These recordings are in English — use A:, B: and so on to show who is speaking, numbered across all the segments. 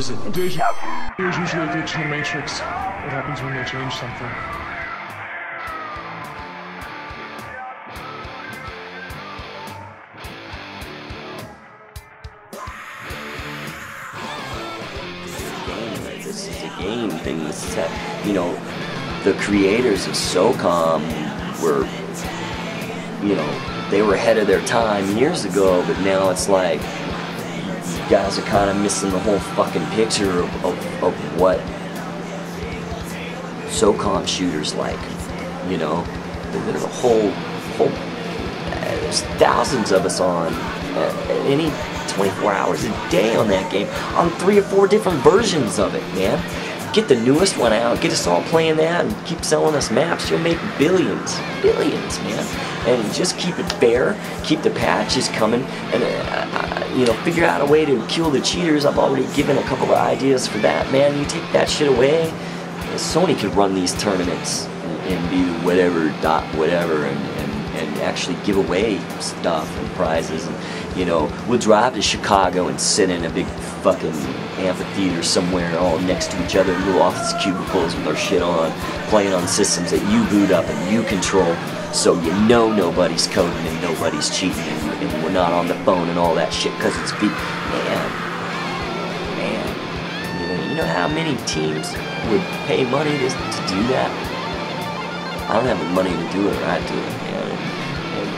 A: is it?
B: Deja vu is usually a glitch in the Matrix. What happens when they change something?
A: This is a game thing. This is you know, the creators of SOCOM were, you know, they were ahead of their time years ago, but now it's like you guys are kind of missing the whole fucking picture of what SOCOM shooters like. You know, there's a whole there's thousands of us on any 24 hours a day on that game, on 3 or 4 different versions of it, man. Get the newest one out, get us all playing that, and keep selling us maps. You'll make billions, man. And just keep it fair, keep the patches coming, and you know, figure out a way to kill the cheaters. I've already given a couple of ideas for that, man. You take that shit away, Sony could run these tournaments and be whatever, and actually give away stuff and prizes. And, you know, we'll drive to Chicago and sit in a big fucking amphitheater somewhere all next to each other in little office cubicles with our shit on, playing on systems that you boot up and you control, so you know nobody's coding and nobody's cheating, and we're not on the phone and all that shit, because it's man, you know how many teams would pay money to do that? I don't have the money to do it, or I'd do it, man. And,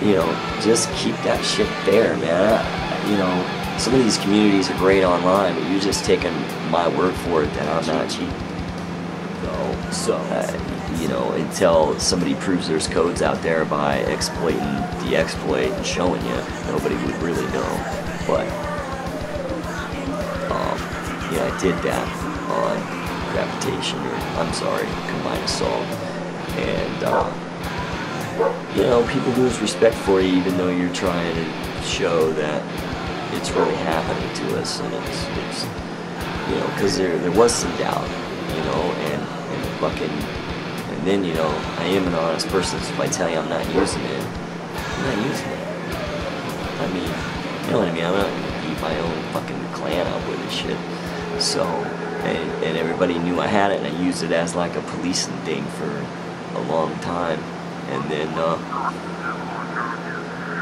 A: you know, just keep that shit there, man. You know, some of these communities are great online, but you're just taking my word for it that I'm not cheating. So, you know, until somebody proves there's codes out there by exploiting the exploit and showing you, nobody would really know. But, yeah, I did that on gravitation, or I'm sorry, combined assault, and you know, people lose respect for you even though you're trying to show that it's really happening to us, and it's you know, because there was some doubt, you know, and then, you know, I am an honest person, so if I tell you I'm not using it, I'm not using it. I mean, you know what I mean? I'm not gonna beat my own fucking clan up with this shit. So, and everybody knew I had it, and I used it as like a policing thing for a long time, and then,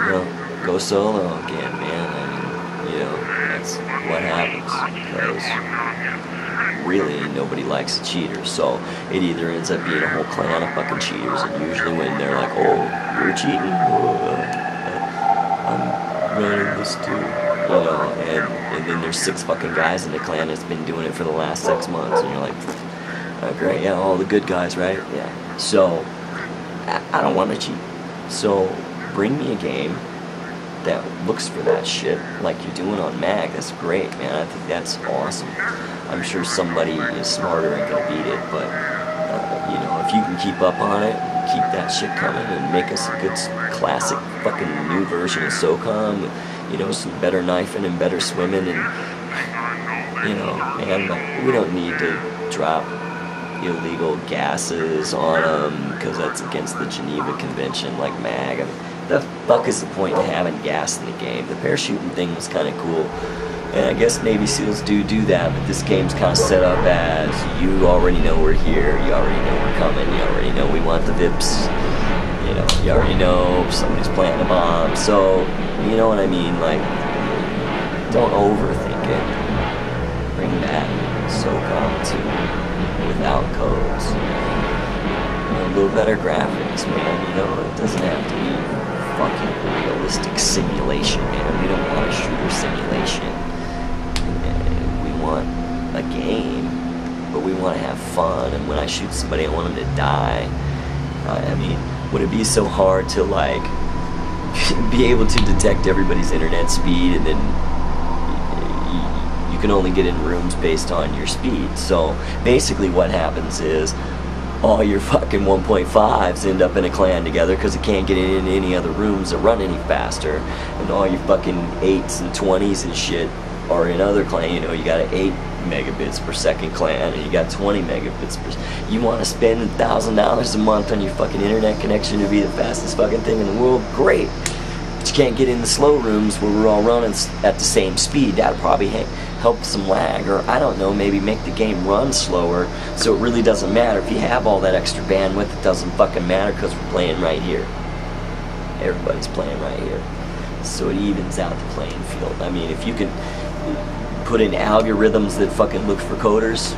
A: you know, go solo again, man. I mean, you know, that's what happens, because really nobody likes a cheater, so it either ends up being a whole clan of fucking cheaters, and usually when they're like, oh, you're cheating? I'm running this too. You know, and then there's 6 fucking guys in the clan that's been doing it for the last 6 months, and you're like, oh, great, yeah, all the good guys, right? Yeah. So, I don't want to cheat. So, bring me a game that looks for that shit like you're doing on Mag. That's great, man. I think that's awesome. I'm sure somebody is smarter and gonna beat it, but, you know, if you can keep up on it, keep that shit coming, and make us a good classic fucking new version of SOCOM, you know, some better knifing and better swimming, and, you know, man, we don't need to drop illegal gases on them, because that's against the Geneva Convention, like Mag. I mean, the fuck is the point in having gas in the game? The parachuting thing was kind of cool, and I guess Navy SEALs do that, but this game's kind of set up as, you already know we're here, you already know we're coming, you already know we want the VIPs, you know, you already know somebody's planting a bomb, so, you know what I mean, like, don't overthink it. Bring back SOCOM 2 without codes. You know, a little better graphics, man, you know, it doesn't have to be fucking realistic simulation, man. We don't want a shooter simulation. We want a game, but we want to have fun, and when I shoot somebody, I want them to die. I mean, would it be so hard to, like, be able to detect everybody's internet speed, and then you can only get in rooms based on your speed? So basically what happens is all your fucking 1.5s end up in a clan together because it can't get in any other rooms that run any faster, and all your fucking 8s and 20s and shit are in other clan. You know, you got an 8 megabits per second clan, and you got 20 megabits per second. You want to spend $1,000 a month on your fucking internet connection to be the fastest fucking thing in the world? Great. But you can't get in the slow rooms where we're all running at the same speed. That'll probably help some lag, or I don't know, maybe make the game run slower, so it really doesn't matter. If you have all that extra bandwidth, it doesn't fucking matter because we're playing right here. Everybody's playing right here. So it evens out the playing field. I mean, if you can put in algorithms that fucking look for coders,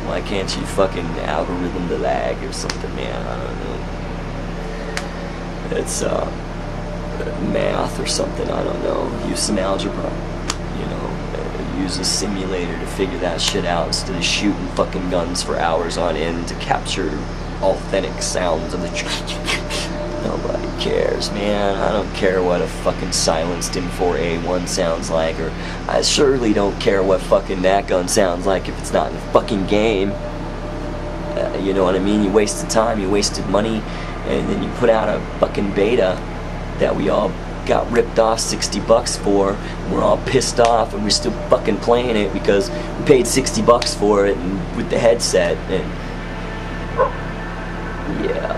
A: why can't you fucking algorithm the lag or something, man? I don't know. It's math or something, I don't know. Use some algebra, you know. Use a simulator to figure that shit out instead of shooting fucking guns for hours on end to capture authentic sounds of the Nobody cares, man. I don't care what a fucking silenced M4A1 sounds like, or I surely don't care what fucking that gun sounds like if it's not in the fucking game. You know what I mean? You wasted time, you wasted money, and then you put out a fucking beta that we all got ripped off $60 for. We're all pissed off, and we're still fucking playing it because we paid $60 for it and with the headset, and yeah.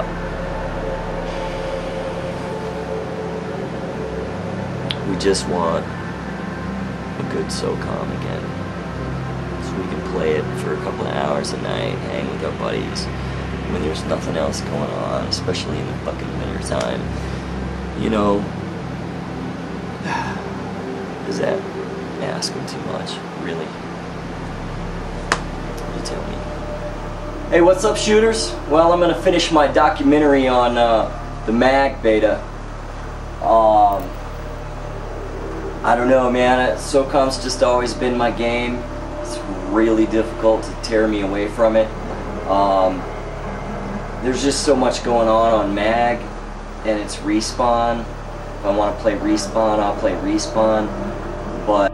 A: We just want a good SOCOM again, so we can play it for a couple of hours a night, hang with our buddies when there's nothing else going on, especially in the fucking winter time. You know, is that asking too much, really? You tell me. Hey, what's up, shooters? Well, I'm gonna finish my documentary on the mag beta. I don't know, man. SOCOM's just always been my game. It's really difficult to tear me away from it. There's just so much going on mag, and it's respawn. If I want to play respawn, I'll play respawn. But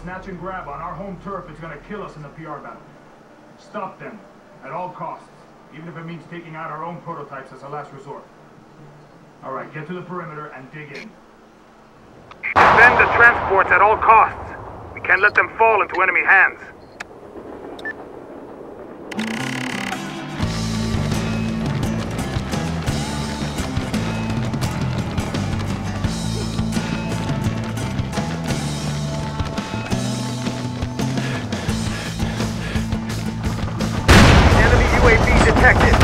C: snatch and grab on our home turf, it's gonna kill us in the PR battle. Stop them, at all costs, even if it means taking out our own prototypes as a last resort. Alright, get to the perimeter and dig in.
D: Defend the transports at all costs. We can't let them fall into enemy hands. UAV detected.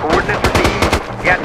D: Coordinates received. Gas